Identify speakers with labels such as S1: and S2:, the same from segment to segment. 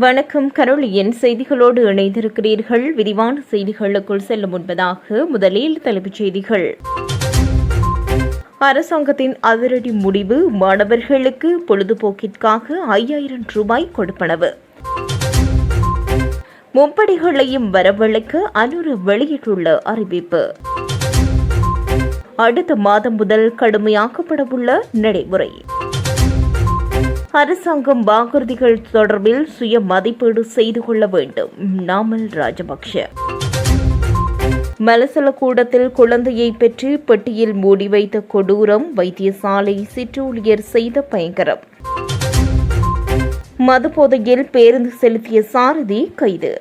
S1: வணக்கம். கரோலியின் செய்திகளோடு இணைந்திருக்கிறீர்கள். விரிவான செய்திகளுக்குள் செல்ல முன்பதாக முதலில் தலைப்புச் செய்திகள். அரசாங்கத்தின் அதிரடி முடிவு, மாணவர்களுக்கு பொழுதுபோக்கிற்காக 5000 ரூபாய் கொடுப்பனவு. முப்படைகளையும் வரவழைக்க அனுர வெளியிட்டுள்ள அறிவிப்பு. அடுத்த மாதம் முதல் கடுமையாக்கப்படவுள்ள நடைமுறை. அரசாங்கம் வாக்குறுதிகள் தொடர்பில் சுய மதிப்பீடு செய்து கொள்ள வேண்டும். நாமல் ராஜபக்ஷ. மலசல கூடத்தில் குழந்தையை பெற்று பெட்டியில் மூடி வைத்த கொடூரம், வைத்தியசாலை சிற்றூழியர் செய்த பயங்கரம். மதுபோதையில் பேருந்து செலுத்திய சாரதி கைது.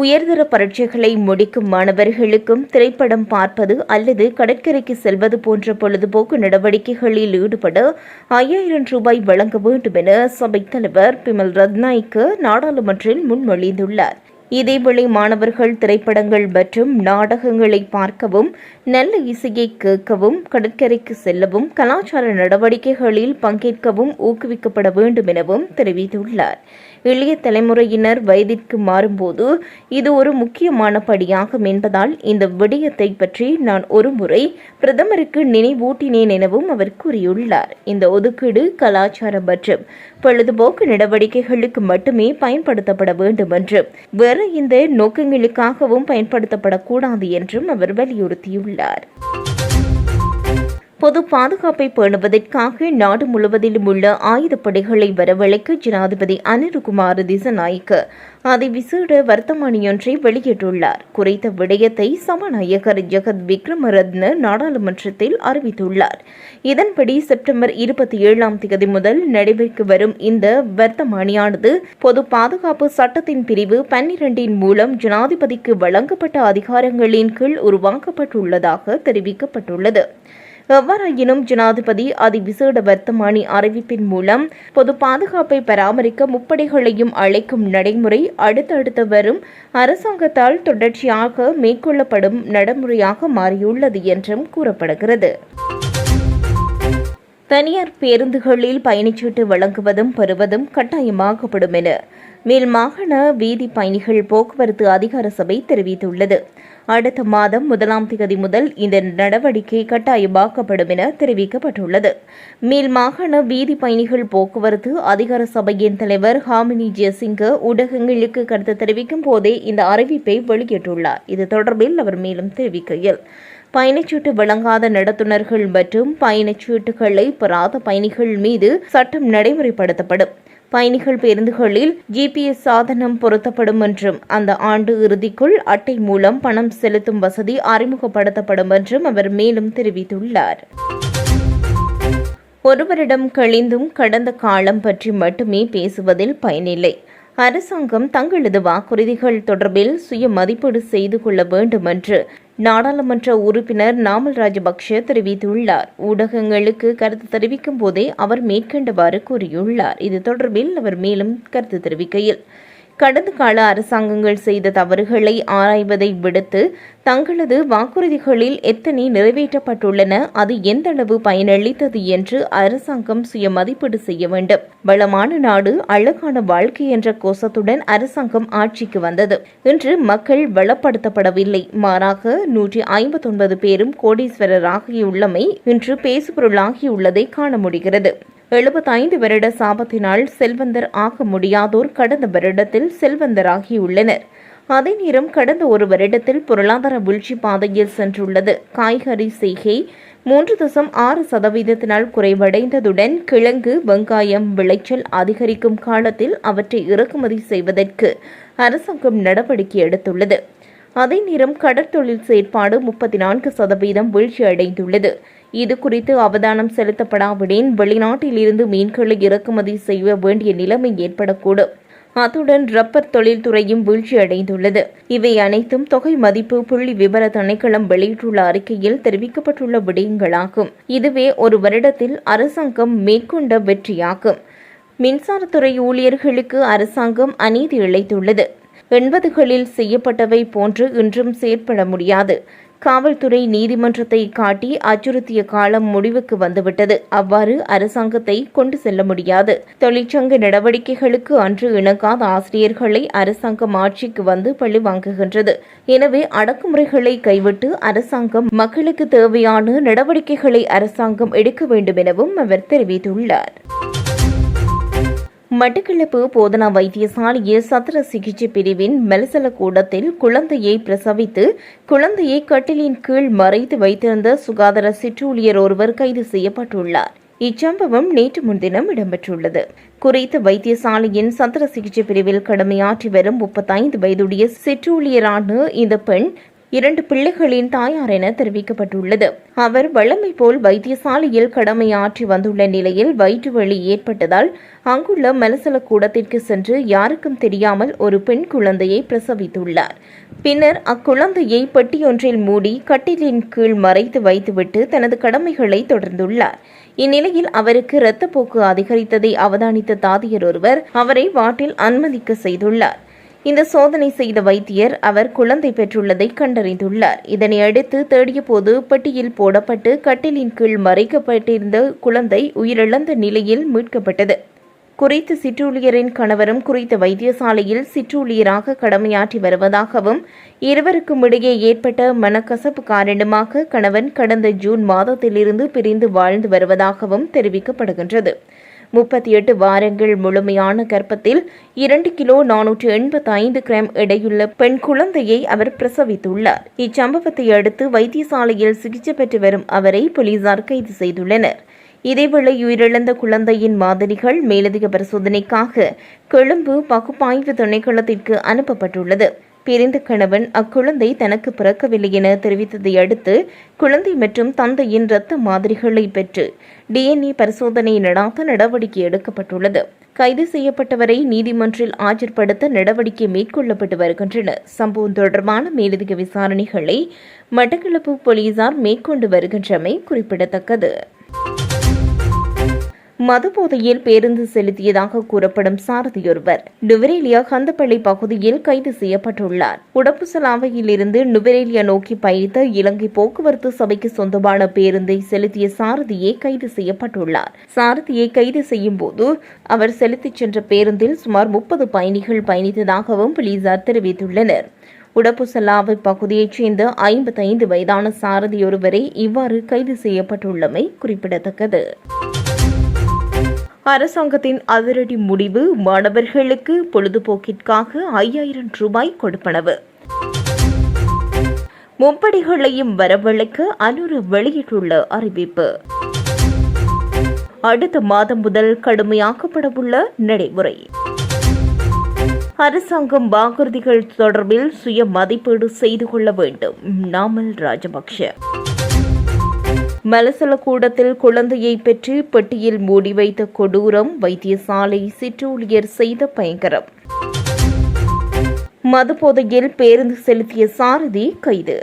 S1: உயர்தர பரீட்சைகளை முடிக்கும் மாணவர்களுக்கும் திரைப்படம் பார்ப்பது அல்லது கடற்கரைக்கு செல்வது போன்ற பொழுதுபோக்கு நடவடிக்கைகளில் ஈடுபட 5000 ரூபாய் வழங்க வேண்டும் என சபைத் தலைவர் பிமல் ரத்நாயக்க நாடாளுமன்றில் முன்மொழிந்துள்ளார். இதேவேளை மாணவர்கள் திரைப்படங்கள் மற்றும் நாடகங்களை பார்க்கவும், நல்ல இசையை கேட்கவும், கடற்கரைக்கு செல்லவும், கலாச்சார நடவடிக்கைகளில் பங்கேற்கவும் ஊக்குவிக்கப்பட வேண்டும் எனவும் தெரிவித்துள்ளார். இளைய தலைமுறையினர் வயதிற்கு மாறும்போது இது ஒரு முக்கியமான படியாகும் என்பதால் இந்த விடயத்தை பற்றி நான் ஒருமுறை பிரதமருக்கு நினைவூட்டினேன் எனவும் அவர் கூறியுள்ளார். இந்த ஒதுக்கீடு கலாச்சார மற்றும் பொழுதுபோக்கு நடவடிக்கைகளுக்கு மட்டுமே பயன்படுத்தப்பட வேண்டும் என்றும் வேறு இந்த நோக்கங்களுக்காகவும் பயன்படுத்தப்படக்கூடாது என்றும் அவர் வலியுறுத்தியுள்ளார். பொது பாதுகாப்பை பேணுவதற்காக நாடு முழுவதிலும் உள்ள ஆயுதப்படைகளை வரவழைக்க ஜனாதிபதி அனுருகுமார திசநாயக்க அதிவிசேட வர்த்தமானியொன்றை வெளியிட்டுள்ளார். குறித்த விடயத்தை சபாநாயகர் ஜெகத் விக்ரமரத்ன நாடாளுமன்றத்தில் அறிவித்துள்ளார். இதன்படி செப்டம்பர் 27 முதல் நடைபெற்று வரும் இந்த வர்த்தமானியானது பொது பாதுகாப்பு சட்டத்தின் பிரிவு 12 மூலம் ஜனாதிபதிக்கு வழங்கப்பட்ட அதிகாரங்களின் கீழ் உருவாக்கப்பட்டுள்ளதாக தெரிவிக்கப்பட்டுள்ளது. எவ்வாறாயினும் ஜனாதிபதி அதிவிசேட வர்த்தமானி அறிவிப்பின் மூலம் பொது பாதுகாப்பை பராமரிக்க முப்படைகளையும் அழைக்கும் நடைமுறை அடுத்தடுத்து வரும் அரசாங்கத்தால் தொடர்ச்சியாக மேற்கொள்ளப்படும் நடைமுறையாக மாறியுள்ளது என்றும் கூறப்படுகிறது. தனியார் பேருந்துகளில் பயணச்சீட்டு வழங்குவதும் பெறுவதும் கட்டாயமாக்கப்படும் என மேல் மாகாண வீதி பயணிகள் போக்குவரத்து அதிகார சபை தெரிவித்துள்ளது. அடுத்த மாதம் 1 முதல் இந்த நடவடிக்கை கட்டாயமாக்கப்படும் என தெரிவிக்கப்பட்டுள்ளது. மேல் மாகாண வீதி பயணிகள் போக்குவரத்து அதிகார சபையின் தலைவர் ஹாமினி ஜெயசிங்க ஊடகங்களுக்கு கருத்து தெரிவிக்கும் போதே இந்த அறிவிப்பை வெளியிட்டுள்ளார். இது தொடர்பில் அவர் மேலும் தெரிவிக்கையில், பயணச்சீட்டு வழங்காத நடத்துனர்கள் மற்றும் பயணச்சீட்டுகளை பெறாத பயணிகள் மீது சட்டம் நடைமுறைப்படுத்தப்படும். பயணிகள் பேருந்துகளில் GPS சாதனம் பொருத்தப்படும் என்றும் அந்த ஆண்டு இறுதிக்குள் அட்டை மூலம் பணம் செலுத்தும் வசதி அறிமுகப்படுத்தப்படும் என்றும் அவர் மேலும் தெரிவித்துள்ளார். ஒருவரிடம் கழிந்தும் கடந்த காலம் பற்றி மட்டுமே பேசுவதில் பயனில்லை. அரசாங்கம் தங்களது வாக்குறுதிகள் தொடர்பில் சுய மதிப்பீடு செய்து கொள்ள வேண்டும் என்று நாடாளுமன்ற உறுப்பினர் நாமல் ராஜபக்ஷ தெரிவித்துள்ளார். ஊடகங்களுக்கு கருத்து தெரிவிக்கும் போதே அவர் மேற்கண்டவாறு கூறியுள்ளார். இது தொடர்பில் அவர் மேலும் கருத்து தெரிவிக்கையில், கடந்த கால அரசாங்கங்கள் செய்த தவறுகளை ஆராய்வதை விடுத்து தங்களது வாக்குறுதிகளில் எத்தனை நிறைவேற்றப்பட்டுள்ளன, அது எந்த அளவு பயனளித்தது என்று அரசாங்கம் சுய மதிப்பீடு செய்ய வேண்டும். வளமான நாடு, அழகான வாழ்க்கை என்ற கோஷத்துடன் அரசாங்கம் ஆட்சிக்கு வந்தது. இன்று மக்கள் வளப்படுத்தப்படவில்லை. மாறாக 159 பேரும் கோடீஸ்வரராகியுள்ளமை இன்று பேசுபொருளாகியுள்ளதை காண முடிகிறது. 75 வருட சாபத்தினால் செல்வந்தர் ஆக முடியாதோர் கடந்த வருடத்தில் செல்வந்தராகியுள்ளனர். அதே நேரம் கடந்த ஒரு வருடத்தில் பொருளாதார வீழ்ச்சி பாதையில் சென்றுள்ளது. காய்கறி செய்கை 3.6% குறைவடைந்ததுடன் கிழங்கு, வெங்காயம் விளைச்சல் அதிகரிக்கும் காலத்தில் அவற்றை இறக்குமதி செய்வதற்கு அரசாங்கம் நடவடிக்கை எடுத்துள்ளது. அதே நேரம் கடற்தொழில் செயற்பாடு 34% வீழ்ச்சியடைந்துள்ளது. இது குறித்து அவதானம் செலுத்தப்படாவிடின் வெளிநாட்டில் இருந்து மீன்களை இறக்குமதி செய்ய வேண்டிய நிலைமை ஏற்படக்கூடும். அத்துடன் ரப்பர் தொழில்துறையும் வீழ்ச்சியடைந்துள்ளது. இவை அனைத்தும் தொகை மதிப்பு புள்ளி விவர திணைக்களம் வெளியிட்டுள்ள அறிக்கையில் தெரிவிக்கப்பட்டுள்ள விடயங்களாகும். இதுவே ஒரு வருடத்தில் அரசாங்கம் மேற்கொண்ட வெற்றியாகும். மின்சாரத்துறை ஊழியர்களுக்கு அரசாங்கம் அநீதி இழைத்துள்ளது. 80களில் செய்யப்பட்டவை போன்று இன்றும் செயற்பட முடியாது. காவல்துறை நீதிமன்றத்தை காட்டி அச்சுறுத்திய காலம் முடிவுக்கு வந்துவிட்டது. அவ்வாறு அரசாங்கத்தை கொண்டு செல்ல முடியாது. தொழிற்சங்க நடவடிக்கைகளுக்கு அன்று இணங்காத ஆசிரியர்களை அரசாங்கம் ஆட்சிக்கு வந்து பழி வாங்குகின்றது. எனவே அடக்குமுறைகளை கைவிட்டு அரசாங்கம் மக்களுக்கு தேவையான நடவடிக்கைகளை அரசாங்கம் எடுக்க வேண்டும் எனவும் அவர் தெரிவித்துள்ளார். மட்டக்களப்பு போதனா வைத்தியசாலையில் சத்திர சிகிச்சை பிரிவின் மெலசல கூடத்தில் குழந்தையை பிரசவித்து குழந்தையை கட்டிலின் கீழ் மறைத்து வைத்திருந்த சுகாதார சிற்றூழியர் ஒருவர் கைது செய்யப்பட்டுள்ளார். இச்சம்பவம் நேற்று முன்தினம் இடம்பெற்றுள்ளது. குறித்த வைத்தியசாலையின் சத்திர சிகிச்சை பிரிவில் கடமையாற்றி வரும் 35 வயதுடைய சிற்றூழியரான இந்த பெண் 2 பிள்ளைகளின் தாயார் என தெரிவிக்கப்பட்டுள்ளது. அவர் வழமை போல் வைத்தியசாலையில் கடமையாற்றி வந்துள்ள நிலையில் வயிற்று வலி ஏற்பட்டதால் அங்குள்ள மெலசல கூடத்திற்கு சென்று யாருக்கும் தெரியாமல் ஒரு பெண் குழந்தையை பிரசவித்துள்ளார். பின்னர் அக்குழந்தையை பெட்டியொன்றில் மூடி கட்டிலின் கீழ் மறைத்து வைத்துவிட்டு தனது கடமைகளை தொடர்ந்துள்ளார். இந்நிலையில் அவருக்கு இரத்தப்போக்கு அதிகரித்ததை அவதானித்த தாதியர் ஒருவர் அவரை வார்டில் அனுமதிக்க செய்துள்ளார். இந்த சோதனை செய்த வைத்தியர் அவர் குழந்தை பெற்றுள்ளதை கண்டறிந்துள்ளார். இதனை அடுத்து தேடிய போது பெட்டியில் போடப்பட்டு கட்டிலின் கீழ் மறைக்கப்பட்டிருந்த குழந்தை உயிரிழந்த நிலையில் மீட்கப்பட்டது. குறித்த சிற்றூழியரின் கணவரும் குறித்த வைத்தியசாலையில் சிற்றூழியராக கடமையாற்றி வருவதாகவும் இருவருக்கும் இடையே ஏற்பட்ட மனக்கசப்பு காரணமாக கணவன் கடந்த ஜூன் மாதத்திலிருந்து பிரிந்து வாழ்ந்து வருவதாகவும் தெரிவிக்கப்படுகின்றது. 38 வாரங்கள் முழுமையான கர்ப்பத்தில் 2 கிலோ 485 கிராம் எடையுள்ள பெண் குழந்தையை அவர் பிரசவித்துள்ளார். இச்சம்பவத்தை அடுத்து வைத்தியசாலையில் சிகிச்சை பெற்று வரும் அவரை போலீசார் கைது செய்துள்ளனர். இதேவேளை உயிரிழந்த குழந்தையின் மாதிரிகள் மேலதிக பரிசோதனைக்காக கொழும்பு பகுப்பாய்வு திணைக்களத்திற்கு அனுப்பப்பட்டுள்ளது. பிரிந்த கணவன் அக்குழந்தை தனக்கு பிறக்கவில்லை என தெரிவித்ததை அடுத்து குழந்தை மற்றும் தந்தையின் இரத்த மாதிரிகளை பெற்று DNA பரிசோதனை நடாத்த நடவடிக்கை எடுக்கப்பட்டுள்ளது. கைது செய்யப்பட்டவரை நீதிமன்றில் ஆஜர்படுத்த நடவடிக்கை மேற்கொள்ளப்பட்டு வருகின்றன. சம்பவம் தொடர்பான மேலதிக விசாரணைகளை மட்டக்களப்பு போலீசார் மேற்கொண்டு வருகின்றமை குறிப்பிடத்தக்கது. மதுபோதையில் பேருந்து செலுத்தியதாக கூறப்படும் சாரதியொருவர் நுவரேலியா கந்தப்பள்ளி பகுதியில் கைது செய்யப்பட்டுள்ளார். உடப்புசலாவையில் இருந்து நுவரேலியா நோக்கி பயணித்த இலங்கை போக்குவரத்து சபைக்கு சொந்தமான பேருந்தை செலுத்திய சாரதியே கைது செய்யப்பட்டுள்ளார். சாரதியை கைது செய்யும் போது அவர் செலுத்திச் சென்ற பேருந்தில் சுமார் 30 பயணிகள் பயணித்ததாகவும் போலீசார் தெரிவித்துள்ளனர். உடப்புசலாவை பகுதியைச் சேர்ந்த 55 வயதான சாரதியொருவரை இவ்வாறு கைது செய்யப்பட்டுள்ளமை குறிப்பிடத்தக்கது. அரசாங்கத்தின் அதிரடி முடிவு, மாணவர்களுக்கு பொழுதுபோக்கிற்காக 5000 ரூபாய் கொடுப்பனவு. முப்படைகளையும் வரவழைக்க அனுர வெளியிட்டுள்ள அறிவிப்பு. அடுத்த மாதம் முதல் கடுமையாக்கப்படவுள்ள நடைமுறை. அரசாங்கம் வாக்குறுதிகள் தொடர்பில் சுய மதிப்பீடு செய்து கொள்ள வேண்டும். நாமல் ராஜபக்ஷ. மெலசல கூடத்தில் குழந்தையை பெற்று பெட்டியில் மூடி வைத்த கொடூரம், வைத்தியசாலை சிற்றூழியர் செய்த பயங்கரம். மதுபோதையில் பேருந்து செலுத்திய சாரதி கைது.